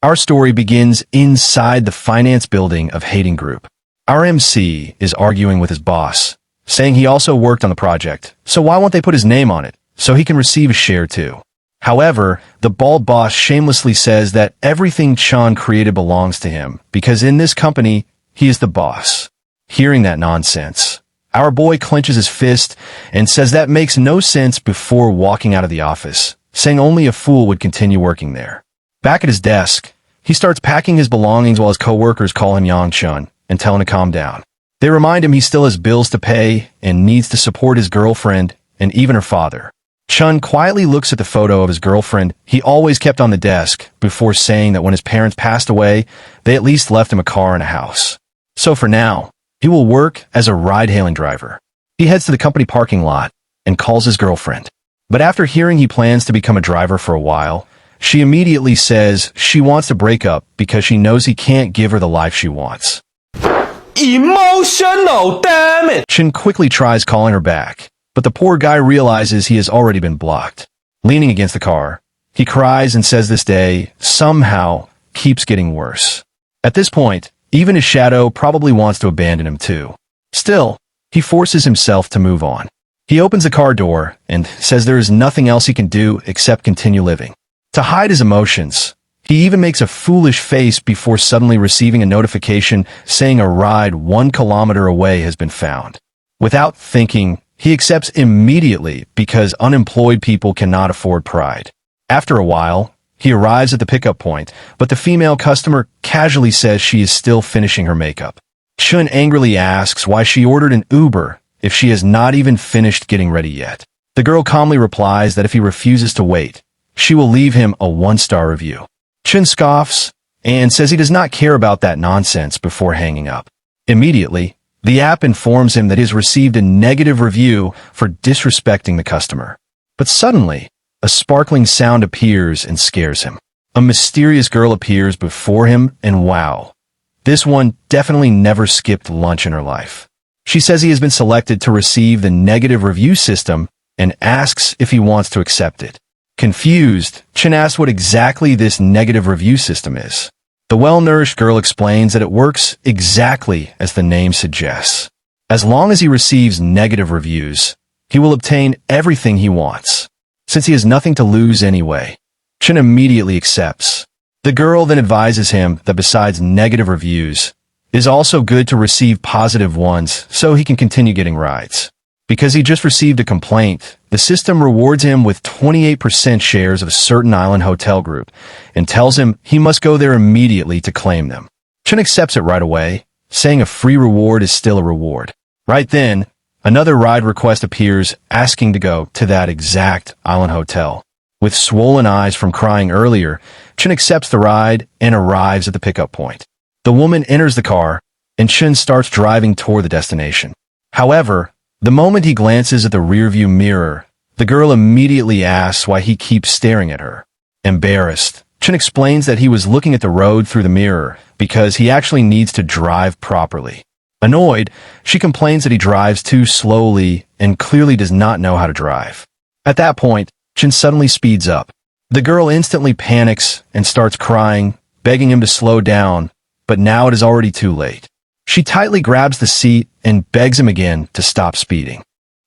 Our story begins inside the finance building of Hating Group. Our MC is arguing with his boss, saying he also worked on the project, so why won't they put his name on it, so he can receive a share too? However, the bald boss shamelessly says that everything Chun created belongs to him, because in this company, he is the boss. Hearing that nonsense, our boy clenches his fist and says that makes no sense before walking out of the office, saying only a fool would continue working there. Back at his desk, he starts packing his belongings while his coworkers call him Yang Chun and tell him to calm down. They remind him he still has bills to pay and needs to support his girlfriend and even her father. Chun quietly looks at the photo of his girlfriend he always kept on the desk before saying that when his parents passed away, they at least left him a car and a house. So for now, he will work as a ride-hailing driver. He heads to the company parking lot and calls his girlfriend. But after hearing he plans to become a driver for a while, she immediately says she wants to break up because she knows he can't give her the life she wants. Emotional, damn it! Chin quickly tries calling her back, but the poor guy realizes he has already been blocked. Leaning against the car, he cries and says this day, somehow, keeps getting worse. At this point, even his shadow probably wants to abandon him too. Still, he forces himself to move on. He opens the car door and says there is nothing else he can do except continue living. To hide his emotions, he even makes a foolish face before suddenly receiving a notification saying a ride 1 kilometer away has been found. Without thinking, he accepts immediately because unemployed people cannot afford pride. After a while, he arrives at the pickup point, but the female customer casually says she is still finishing her makeup. Chun angrily asks why she ordered an Uber if she has not even finished getting ready yet. The girl calmly replies that if he refuses to wait, she will leave him a 1-star review. Chun scoffs and says he does not care about that nonsense before hanging up. Immediately, the app informs him that he has received a negative review for disrespecting the customer. But suddenly, a sparkling sound appears and scares him. A mysterious girl appears before him and wow, this one definitely never skipped lunch in her life. She says he has been selected to receive the negative review system and asks if he wants to accept it. Confused, Chin asks what exactly this negative review system is. The well-nourished girl explains that it works exactly as the name suggests. As long as he receives negative reviews, he will obtain everything he wants. Since he has nothing to lose anyway, Chin immediately accepts. The girl then advises him that besides negative reviews, it is also good to receive positive ones so he can continue getting rides. Because he just received a complaint, the system rewards him with 28% shares of a certain island hotel group and tells him he must go there immediately to claim them. Chun accepts it right away, saying a free reward is still a reward. Right then, another ride request appears asking to go to that exact island hotel. With swollen eyes from crying earlier, Chun accepts the ride and arrives at the pickup point. The woman enters the car, and Chun starts driving toward the destination. However, the moment he glances at the rearview mirror, the girl immediately asks why he keeps staring at her. Embarrassed, Chun explains that he was looking at the road through the mirror because he actually needs to drive properly. Annoyed, she complains that he drives too slowly and clearly does not know how to drive. At that point, Chun suddenly speeds up. The girl instantly panics and starts crying, begging him to slow down, but now it is already too late. She tightly grabs the seat and begs him again to stop speeding.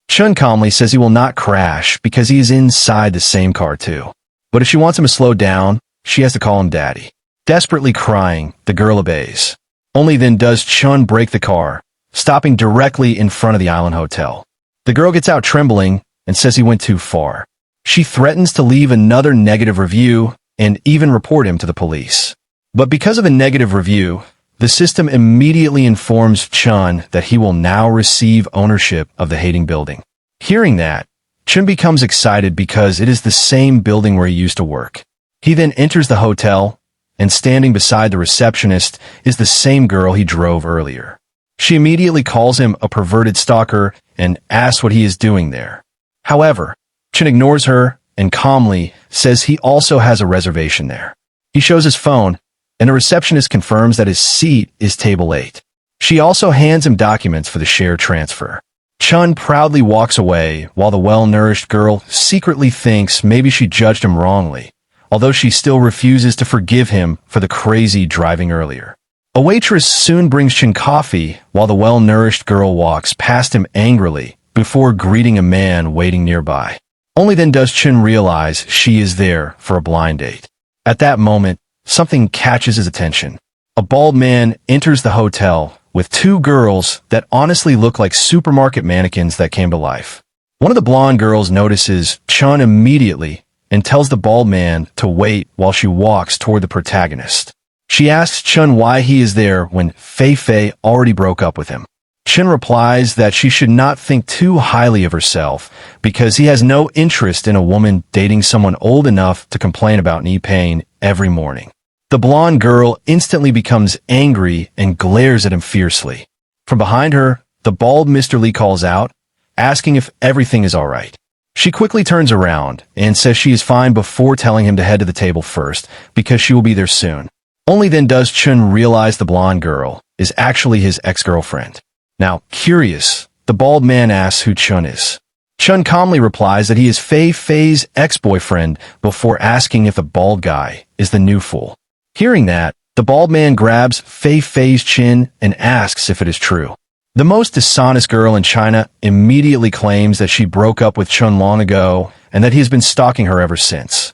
Chun calmly says he will not crash because he is inside the same car too. But if she wants him to slow down, she has to call him daddy. Desperately crying, the girl obeys. Only then does Chun brake the car, stopping directly in front of the island hotel. The girl gets out trembling and says he went too far. She threatens to leave another negative review and even report him to the police. But because of a negative review, the system immediately informs Chun that he will now receive ownership of the hating building. Hearing that, Chun becomes excited because it is the same building where he used to work. He then enters the hotel, and standing beside the receptionist is the same girl he drove earlier. She immediately calls him a perverted stalker and asks what he is doing there. However, Chun ignores her and calmly says he also has a reservation there. He shows his phone, and the receptionist confirms that his seat is table 8. She also hands him documents for the share transfer. Chun proudly walks away while the well-nourished girl secretly thinks maybe she judged him wrongly, although she still refuses to forgive him for the crazy driving earlier. A waitress soon brings Chun coffee while the well-nourished girl walks past him angrily before greeting a man waiting nearby. Only then does Chun realize she is there for a blind date. At that moment, something catches his attention. A bald man enters the hotel with two girls that honestly look like supermarket mannequins that came to life. One of the blonde girls notices Chun immediately and tells the bald man to wait while she walks toward the protagonist. She asks Chun why he is there when Fei Fei already broke up with him. Chun replies that she should not think too highly of herself because he has no interest in a woman dating someone old enough to complain about knee pain every morning. The blonde girl instantly becomes angry and glares at him fiercely. From behind her, the bald Mr. Lee calls out, asking if everything is all right. She quickly turns around and says she is fine before telling him to head to the table first because she will be there soon. Only then does Chun realize the blonde girl is actually his ex-girlfriend. Now, curious, the bald man asks who Chun is. Chun calmly replies that he is Fei Fei's ex-boyfriend before asking if the bald guy is the new fool. Hearing that, the bald man grabs Fei Fei's chin and asks if it is true. The most dishonest girl in China immediately claims that she broke up with Chun long ago and that he has been stalking her ever since.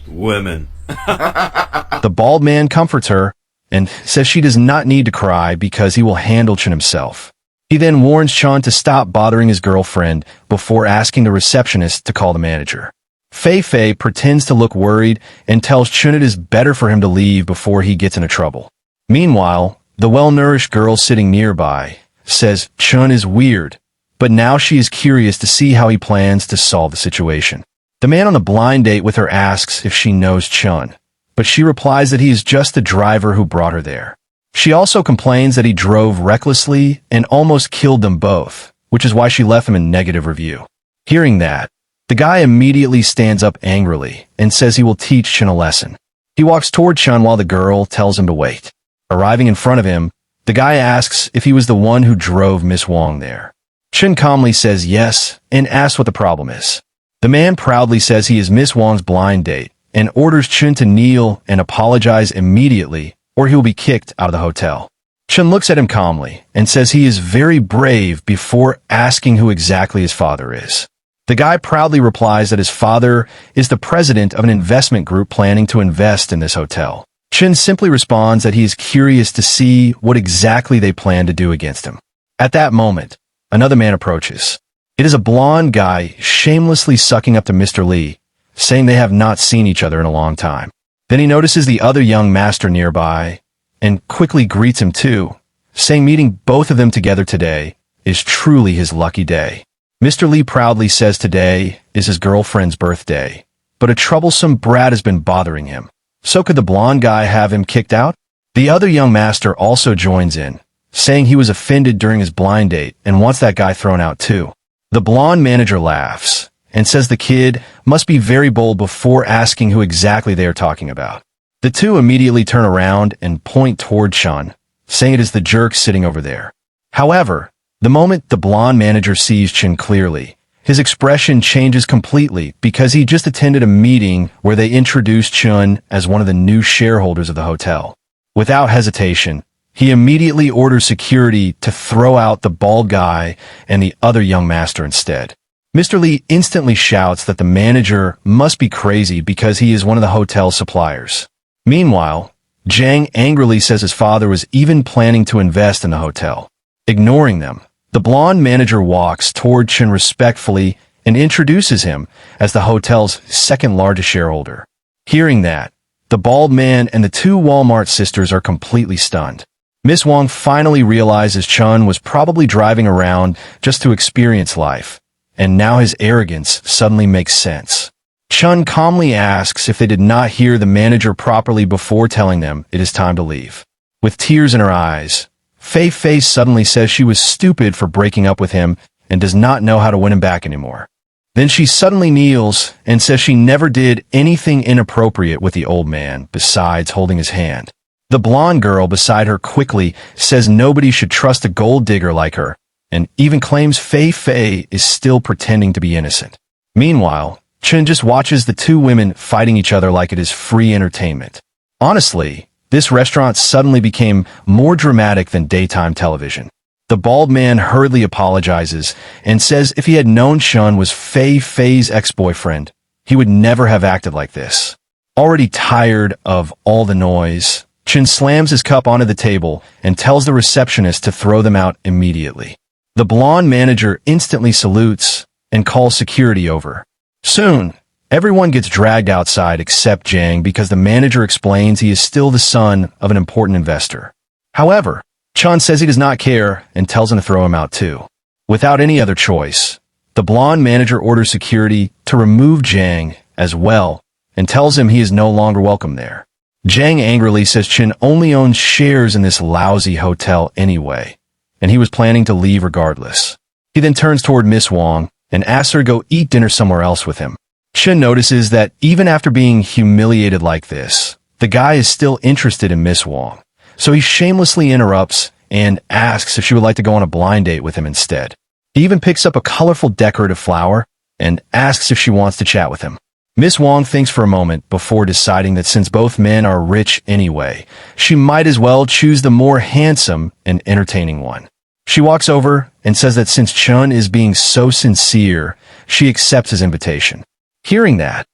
Women. The bald man comforts her and says she does not need to cry because he will handle Chun himself. He then warns Chun to stop bothering his girlfriend before asking the receptionist to call the manager. Fei Fei pretends to look worried and tells Chun it is better for him to leave before he gets into trouble. Meanwhile, the well-nourished girl sitting nearby says Chun is weird, but now she is curious to see how he plans to solve the situation. The man on the blind date with her asks if she knows Chun, but she replies that he is just the driver who brought her there. She also complains that he drove recklessly and almost killed them both, which is why she left him a negative review. Hearing that, the guy immediately stands up angrily and says he will teach Chun a lesson. He walks toward Chun while the girl tells him to wait. Arriving in front of him, the guy asks if he was the one who drove Miss Wong there. Chun calmly says yes and asks what the problem is. The man proudly says he is Miss Wong's blind date and orders Chun to kneel and apologize immediately or he will be kicked out of the hotel. Chun looks at him calmly and says he is very brave before asking who exactly his father is. The guy proudly replies that his father is the president of an investment group planning to invest in this hotel. Chun simply responds that he is curious to see what exactly they plan to do against him. At that moment, another man approaches. It is a blonde guy shamelessly sucking up to Mr. Lee, saying they have not seen each other in a long time. Then he notices the other young master nearby and quickly greets him too, saying meeting both of them together today is truly his lucky day. Mr. Lee proudly says today is his girlfriend's birthday, but a troublesome brat has been bothering him. So could the blonde guy have him kicked out? The other young master also joins in, saying he was offended during his blind date and wants that guy thrown out too. The blonde manager laughs and says the kid must be very bold before asking who exactly they are talking about. The two immediately turn around and point toward Chun, saying it is the jerk sitting over there. However, the moment the blonde manager sees Chun clearly, his expression changes completely because he just attended a meeting where they introduced Chun as one of the new shareholders of the hotel. Without hesitation, he immediately orders security to throw out the bald guy and the other young master instead. Mr. Lee instantly shouts that the manager must be crazy because he is one of the hotel's suppliers. Meanwhile, Zhang angrily says his father was even planning to invest in the hotel. Ignoring them, the blonde manager walks toward Chun respectfully and introduces him as the hotel's second largest shareholder. Hearing that, the bald man and the two Walmart sisters are completely stunned. Miss Wong finally realizes Chun was probably driving around just to experience life, and now his arrogance suddenly makes sense. Chun calmly asks if they did not hear the manager properly before telling them it is time to leave. With tears in her eyes, Fei Fei suddenly says she was stupid for breaking up with him and does not know how to win him back anymore. Then she suddenly kneels and says she never did anything inappropriate with the old man besides holding his hand. The blonde girl beside her quickly says nobody should trust a gold digger like her and even claims Fei Fei is still pretending to be innocent. Meanwhile, Chun just watches the two women fighting each other like it is free entertainment. Honestly, this restaurant suddenly became more dramatic than daytime television. The bald man hurriedly apologizes and says if he had known Chun was Fei's ex-boyfriend, he would never have acted like this. Already tired of all the noise, Chun slams his cup onto the table and tells the receptionist to throw them out immediately. The blonde manager instantly salutes and calls security over. Soon, everyone gets dragged outside except Jang because the manager explains he is still the son of an important investor. However, Chun says he does not care and tells him to throw him out too. Without any other choice, the blonde manager orders security to remove Jang as well and tells him he is no longer welcome there. Jang angrily says Chun only owns shares in this lousy hotel anyway, and he was planning to leave regardless. He then turns toward Miss Wong and asks her to go eat dinner somewhere else with him. Chun notices that even after being humiliated like this, the guy is still interested in Miss Wong, so he shamelessly interrupts and asks if she would like to go on a blind date with him instead. He even picks up a colorful decorative flower and asks if she wants to chat with him. Miss Wong thinks for a moment before deciding that since both men are rich anyway, she might as well choose the more handsome and entertaining one. She walks over and says that since Chun is being so sincere, she accepts his invitation. Hearing that,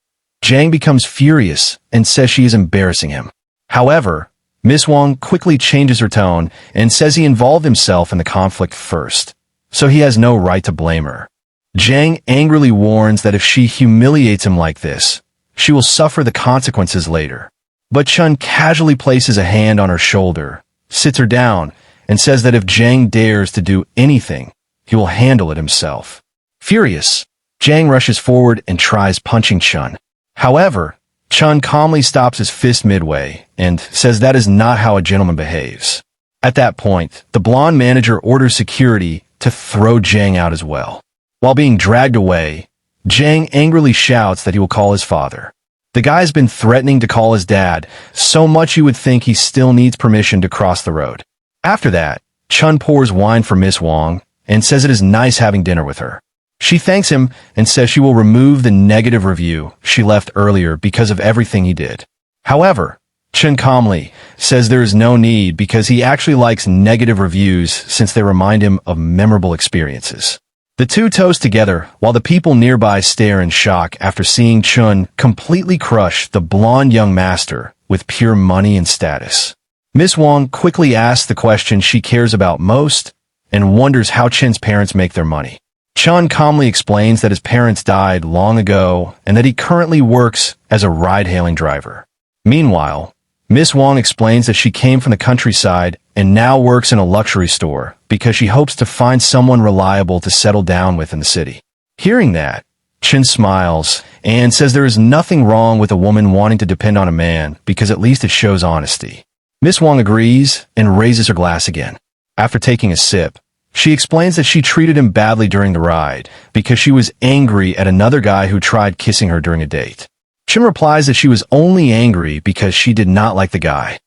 Jang becomes furious and says she is embarrassing him. However, Miss Wong quickly changes her tone and says he involved himself in the conflict first, so he has no right to blame her. Jang angrily warns that if she humiliates him like this, she will suffer the consequences later. But Chun casually places a hand on her shoulder, sits her down, and says that if Jang dares to do anything, he will handle it himself. Furious, Jang rushes forward and tries punching Chun. However, Chun calmly stops his fist midway and says that is not how a gentleman behaves. At that point, the blonde manager orders security to throw Jang out as well. While being dragged away, Jang angrily shouts that he will call his father. The guy's been threatening to call his dad, so much you would think he still needs permission to cross the road. After that, Chun pours wine for Miss Wong and says it is nice having dinner with her. She thanks him and says she will remove the negative review she left earlier because of everything he did. However, Chun calmly says there is no need because he actually likes negative reviews since they remind him of memorable experiences. The two toast together while the people nearby stare in shock after seeing Chun completely crush the blonde young master with pure money and status. Miss Wong quickly asks the question she cares about most and wonders how Chun's parents make their money. Chun calmly explains that his parents died long ago and that he currently works as a ride-hailing driver. Meanwhile, Miss Wong explains that she came from the countryside and now works in a luxury store because she hopes to find someone reliable to settle down with in the city. Hearing that, Chun smiles and says there is nothing wrong with a woman wanting to depend on a man because at least it shows honesty. Miss Wong agrees and raises her glass again. After taking a sip, she explains that she treated him badly during the ride because she was angry at another guy who tried kissing her during a date. Chun replies that she was only angry because she did not like the guy.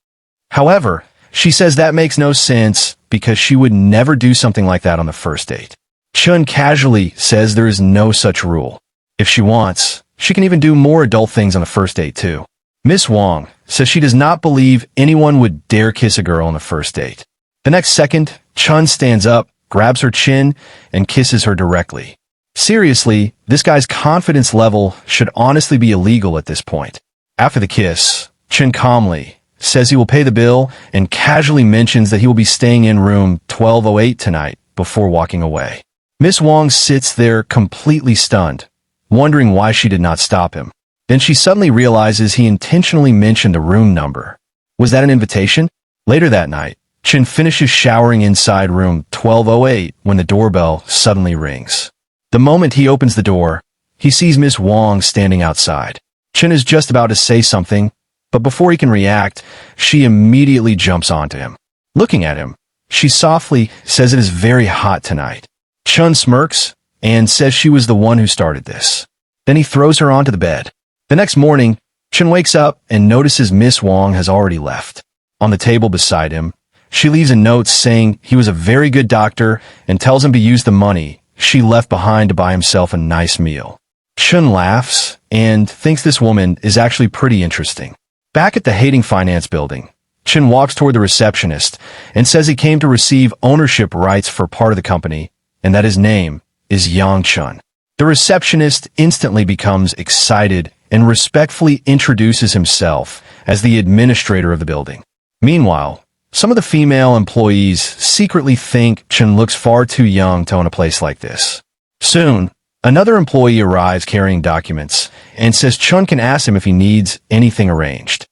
However, she says that makes no sense because she would never do something like that on the first date. Chun casually says there is no such rule. If she wants, she can even do more adult things on the first date too. Miss Wong says she does not believe anyone would dare kiss a girl on the first date. The next second, Chun stands up, grabs her chin, and kisses her directly. Seriously, this guy's confidence level should honestly be illegal at this point. After the kiss, Chun calmly says he will pay the bill and casually mentions that he will be staying in room 1208 tonight before walking away. Miss Wong sits there completely stunned, wondering why she did not stop him. Then she suddenly realizes he intentionally mentioned the room number. Was that an invitation? Later that night, Chun finishes showering inside room 1208 when the doorbell suddenly rings. The moment he opens the door, he sees Miss Wong standing outside. Chun is just about to say something, but before he can react, she immediately jumps onto him. Looking at him, she softly says it is very hot tonight. Chun smirks and says she was the one who started this. Then he throws her onto the bed. The next morning, Chun wakes up and notices Miss Wong has already left. On the table beside him, she leaves a note saying he was a very good doctor and tells him to use the money she left behind to buy himself a nice meal. Chun laughs and thinks this woman is actually pretty interesting. Back at the hating finance building, Chun walks toward the receptionist and says he came to receive ownership rights for part of the company and that his name is Yang Chun. The receptionist instantly becomes excited and respectfully introduces himself as the administrator of the building. Meanwhile, some of the female employees secretly think Chun looks far too young to own a place like this. Soon, another employee arrives carrying documents and says Chun can ask him if he needs anything arranged.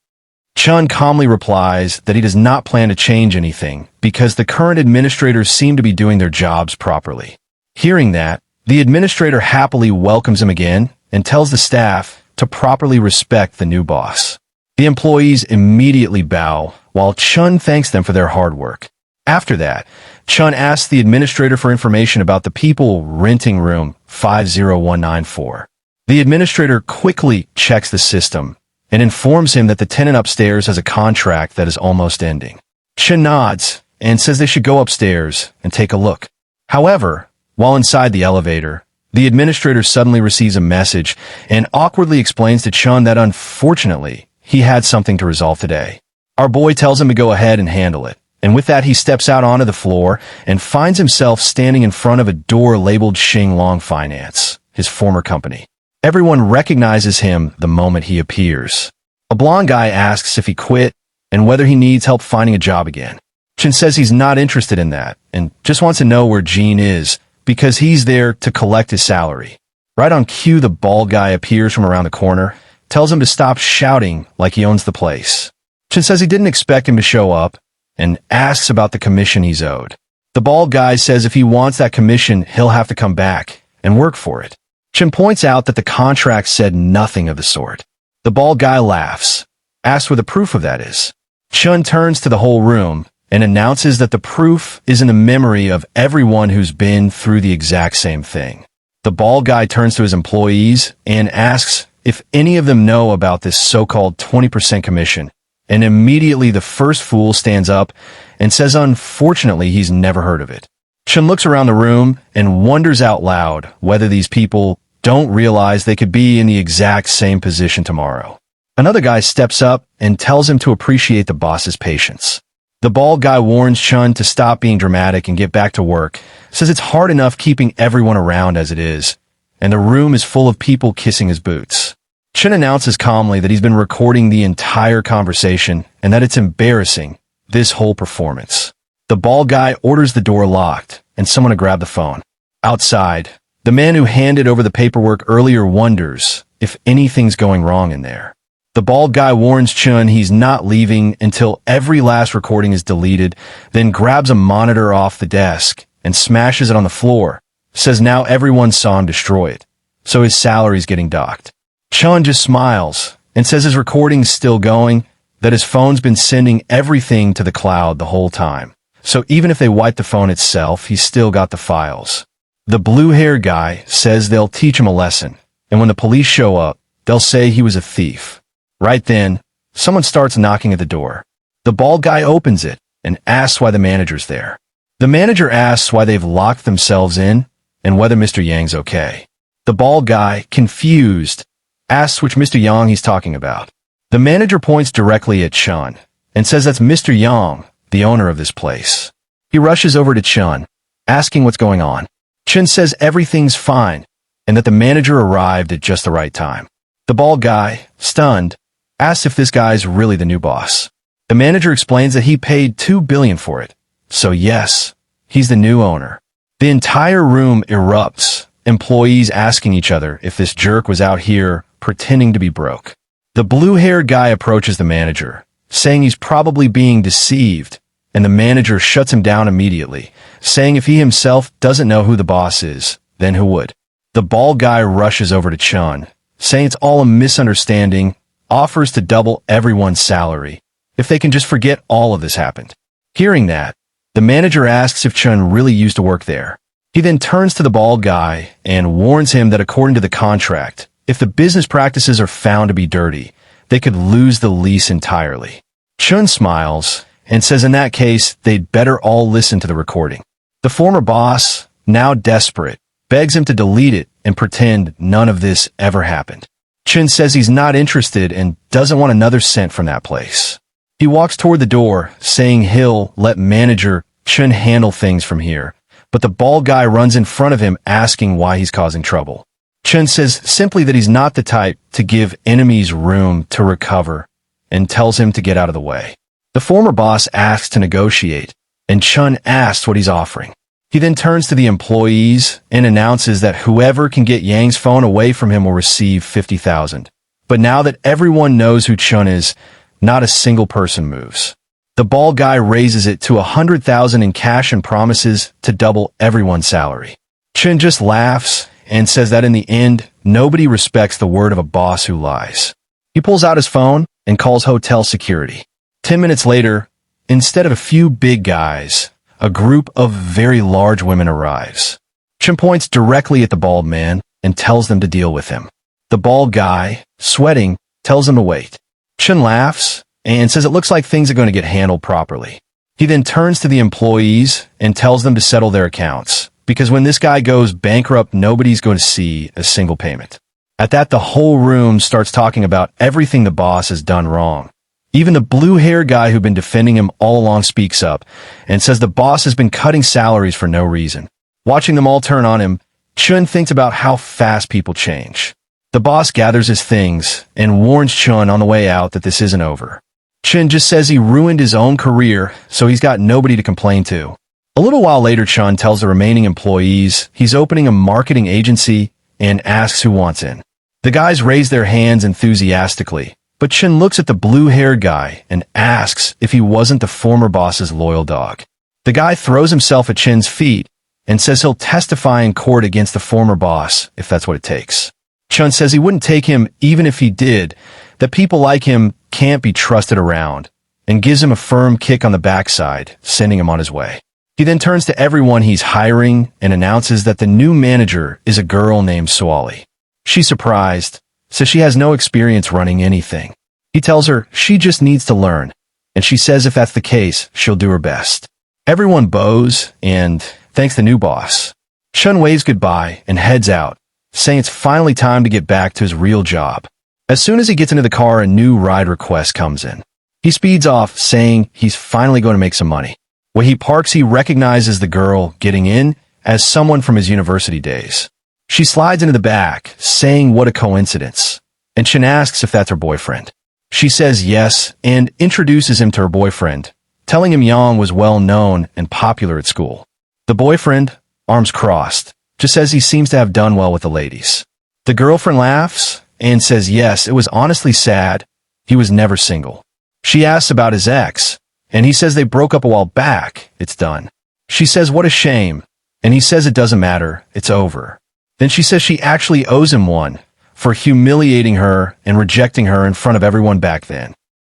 Chun calmly replies that he does not plan to change anything because the current administrators seem to be doing their jobs properly. Hearing that, the administrator happily welcomes him again and tells the staff to properly respect the new boss. The employees immediately bow while Chun thanks them for their hard work. After that, Chun asks the administrator for information about the people renting room 50194. The administrator quickly checks the system and informs him that the tenant upstairs has a contract that is almost ending. Chun nods and says they should go upstairs and take a look. However, while inside the elevator, the administrator suddenly receives a message and awkwardly explains to Chun that unfortunately, he had something to resolve today. Our boy tells him to go ahead and handle it, and with that he steps out onto the floor and finds himself standing in front of a door labeled Xinglong Finance, his former company. Everyone recognizes him the moment he appears. A blonde guy asks if he quit and whether he needs help finding a job again. Chun says he's not interested in that and just wants to know where Jean is because he's there to collect his salary. Right on cue, the bald guy appears from around the corner, tells him to stop shouting like he owns the place. Chun says he didn't expect him to show up and asks about the commission he's owed. The bald guy says if he wants that commission, he'll have to come back and work for it. Chun points out that the contract said nothing of the sort. The bald guy laughs, asks where the proof of that is. Chun turns to the whole room and announces that the proof is in the memory of everyone who's been through the exact same thing. The bald guy turns to his employees and asks if any of them know about this so-called 20% commission, and immediately the first fool stands up and says unfortunately he's never heard of it. Chun looks around the room and wonders out loud whether these people don't realize they could be in the exact same position tomorrow. Another guy steps up and tells him to appreciate the boss's patience. The bald guy warns Chun to stop being dramatic and get back to work, says it's hard enough keeping everyone around as it is, and the room is full of people kissing his boots. Chun announces calmly that he's been recording the entire conversation and that it's embarrassing, this whole performance. The bald guy orders the door locked and someone to grab the phone. Outside, the man who handed over the paperwork earlier wonders if anything's going wrong in there. The bald guy warns Chun he's not leaving until every last recording is deleted, then grabs a monitor off the desk and smashes it on the floor, says now everyone saw him destroy it, so his salary's getting docked. Chun just smiles and says his recording's still going, that his phone's been sending everything to the cloud the whole time. So even if they wipe the phone itself, he's still got the files. The blue-haired guy says they'll teach him a lesson, and when the police show up, they'll say he was a thief. Right then, someone starts knocking at the door. The bald guy opens it and asks why the manager's there. The manager asks why they've locked themselves in and whether Mr. Yang's okay. The bald guy, confused, asks which Mr. Yang he's talking about. The manager points directly at Chun and says that's Mr. Yang, the owner of this place. He rushes over to Chun, asking what's going on. Chun says everything's fine and that the manager arrived at just the right time. The bald guy, stunned, asks if this guy's really the new boss. The manager explains that he paid $2 billion for it. So yes, he's the new owner. The entire room erupts, employees asking each other if this jerk was out here pretending to be broke. The blue-haired guy approaches the manager, saying he's probably being deceived, and the manager shuts him down immediately, saying if he himself doesn't know who the boss is, then who would? The bald guy rushes over to Chun, saying it's all a misunderstanding, offers to double everyone's salary if they can just forget all of this happened. Hearing that, the manager asks if Chun really used to work there. He then turns to the bald guy and warns him that according to the contract, if the business practices are found to be dirty, they could lose the lease entirely. Chun smiles and says in that case, they'd better all listen to the recording. The former boss, now desperate, begs him to delete it and pretend none of this ever happened. Chun says he's not interested and doesn't want another cent from that place. He walks toward the door, saying he'll let manager Chun handle things from here, but the bald guy runs in front of him asking why he's causing trouble. Chun says simply that he's not the type to give enemies room to recover and tells him to get out of the way. The former boss asks to negotiate, and Chun asks what he's offering. He then turns to the employees and announces that whoever can get Yang's phone away from him will receive 50,000. But now that everyone knows who Chun is, not a single person moves. The bald guy raises it to 100,000 in cash and promises to double everyone's salary. Chun just laughs and says that in the end, nobody respects the word of a boss who lies. He pulls out his phone and calls hotel security. 10 minutes later, instead of a few big guys, a group of very large women arrives. Chun points directly at the bald man and tells them to deal with him. The bald guy, sweating, tells them to wait. Chun laughs and says it looks like things are going to get handled properly. He then turns to the employees and tells them to settle their accounts, because when this guy goes bankrupt, nobody's going to see a single payment. At that, the whole room starts talking about everything the boss has done wrong. Even the blue-haired guy who'd been defending him all along speaks up and says the boss has been cutting salaries for no reason. Watching them all turn on him, Chun thinks about how fast people change. The boss gathers his things and warns Chun on the way out that this isn't over. Chun just says he ruined his own career, so he's got nobody to complain to. A little while later, Chun tells the remaining employees he's opening a marketing agency and asks who wants in. The guys raise their hands enthusiastically, but Chun looks at the blue-haired guy and asks if he wasn't the former boss's loyal dog. The guy throws himself at Chun's feet and says he'll testify in court against the former boss if that's what it takes. Chun says he wouldn't take him even if he did, that people like him can't be trusted around, and gives him a firm kick on the backside, sending him on his way. He then turns to everyone he's hiring and announces that the new manager is a girl named Swali. She's surprised, says she has no experience running anything. He tells her she just needs to learn, and she says if that's the case, she'll do her best. Everyone bows and thanks the new boss. Chun waves goodbye and heads out, saying it's finally time to get back to his real job. As soon as he gets into the car, a new ride request comes in. He speeds off, saying he's finally going to make some money. When he parks, he recognizes the girl getting in as someone from his university days. She slides into the back, saying what a coincidence, and Chun asks if that's her boyfriend. She says yes and introduces him to her boyfriend, telling him Yang was well known and popular at school. The boyfriend, arms crossed, just says he seems to have done well with the ladies. The girlfriend laughs and says yes, it was honestly sad. He was never single. She asks about his ex, and he says they broke up a while back. It's done. She says what a shame, and he says it doesn't matter. It's over. Then she says she actually owes him one for humiliating her and rejecting her in front of everyone back then.